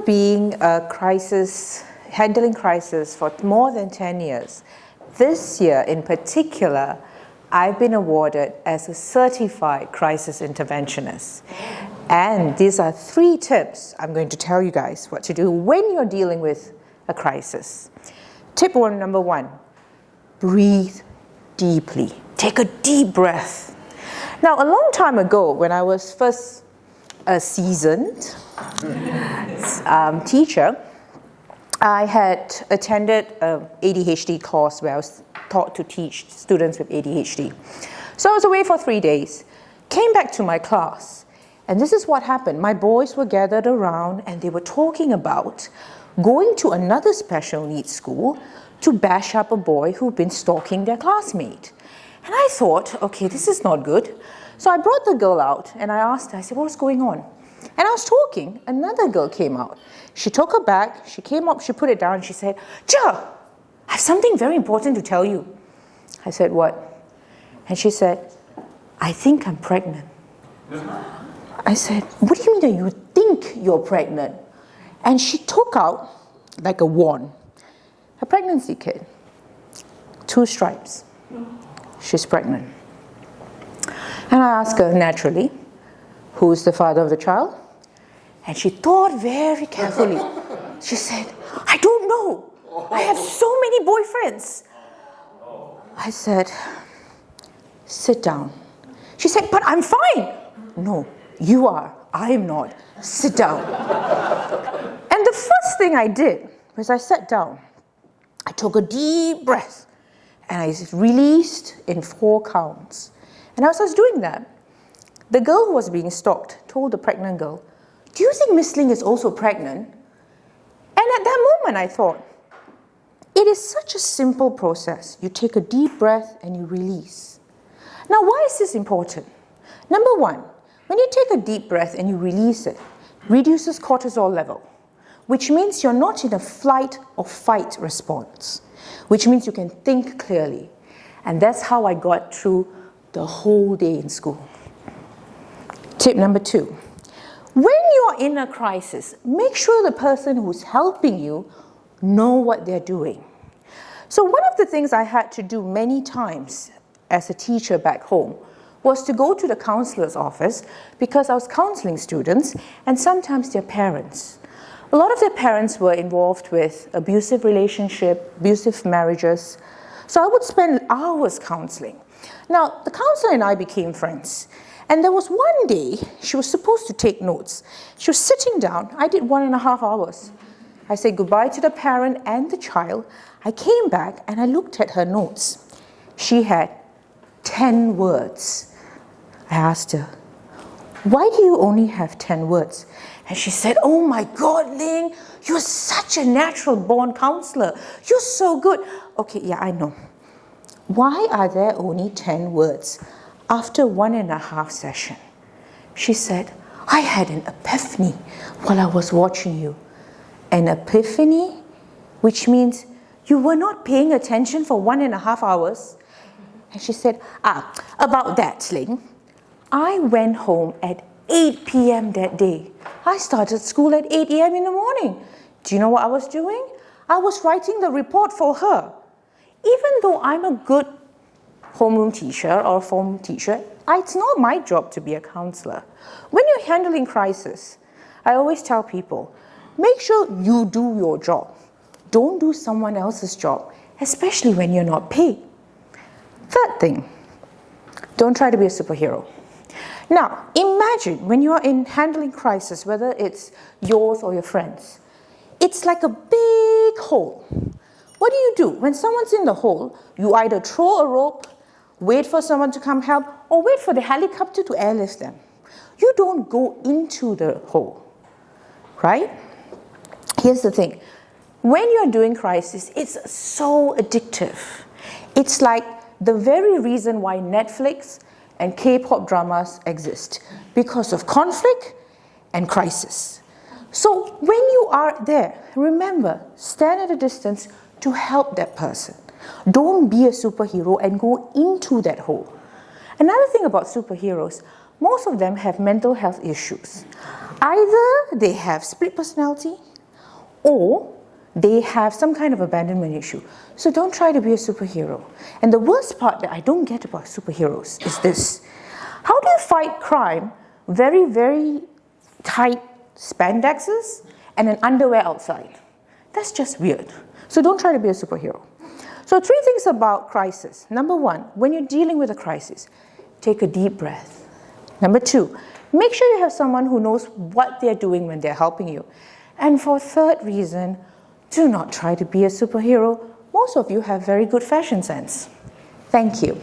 being handling crisis for more than 10 years, this year in particular, I've been awarded as a certified crisis interventionist. And these are 3 tips I'm going to tell you guys what to do when you're dealing with a crisis. Tip number 1, breathe deeply. Take a deep breath. Now, a long time ago, when I was first a seasoned teacher, I had attended an ADHD course where I was taught to teach students with ADHD. So I was away for 3 days, came back to my class, and this is what happened. My boys were gathered around and they were talking about going to another special needs school to bash up a boy who'd been stalking their classmate. And I thought, okay, this is not good. So I brought the girl out and I asked her, I said, what's going on? And I was talking, another girl came out. She took her bag, she came up, she put it down, she said, Ja, I have something very important to tell you. I said, what? And she said, I think I'm pregnant. I said, what do you mean that you think you're pregnant? And she took out, like a wand, a pregnancy kit, 2 stripes. She's pregnant. And I asked her, naturally, who's the father of the child? And she thought very carefully. She said, I don't know. I have so many boyfriends. I said, sit down. She said, but I'm fine. No, you are. I am not. Sit down. And the first thing I did was I sat down. I took a deep breath and I released in 4 counts. And as I was doing that, the girl who was being stalked told the pregnant girl, do you think Miss Ling is also pregnant? And at that moment I thought, it is such a simple process. You take a deep breath and you release. Now, why is this important? Number 1, when you take a deep breath and you release it, reduces cortisol level, which means you're not in a flight or fight response, which means you can think clearly. And that's how I got through the whole day in school. Tip number 2, when you're in a crisis, make sure the person who's helping you know what they're doing. So one of the things I had to do many times as a teacher back home was to go to the counselor's office because I was counseling students and sometimes their parents. A lot of their parents were involved with abusive relationship, abusive marriages. So I would spend hours counseling. Now, the counselor and I became friends. And there was one day, she was supposed to take notes. She was sitting down. I did 1.5 hours. I said goodbye to the parent and the child. I came back and I looked at her notes. She had 10 words. I asked her, why do you only have 10 words? And she said, oh my God, Ling, you're such a natural born counselor. You're so good. Okay, yeah, I know. Why are there only 10 words after 1.5 session? She said, I had an epiphany while I was watching you. An epiphany, which means you were not paying attention for 1.5 hours. And she said, about that, Ling. I went home at 8 p.m. that day. I started school at 8 a.m. in the morning. Do you know what I was doing? I was writing the report for her. Even though I'm a good homeroom teacher or form teacher, it's not my job to be a counselor. When you're handling crisis, I always tell people, make sure you do your job. Don't do someone else's job, especially when you're not paid. Third thing, don't try to be a superhero. Now, imagine when you're in handling crisis, whether it's yours or your friends, it's like a big hole. What do? When someone's in the hole, you either throw a rope, wait for someone to come help, or wait for the helicopter to airlift them. You don't go into the hole, right? Here's the thing. When you're doing crisis, it's so addictive. It's like the very reason why Netflix and K-pop dramas exist, because of conflict and crisis. So when you are there, remember, stand at a distance to help that person. Don't be a superhero and go into that hole. Another thing about superheroes, most of them have mental health issues. Either they have split personality, or they have some kind of abandonment issue. So don't try to be a superhero. And the worst part that I don't get about superheroes is this. How do you fight crime? Very, very tight spandexes and an underwear outside. That's just weird. So don't try to be a superhero. So 3 things about crisis. Number 1, when you're dealing with a crisis, take a deep breath. Number 2, make sure you have someone who knows what they're doing when they're helping you. And for 3rd reason, do not try to be a superhero. Most of you have very good fashion sense. Thank you.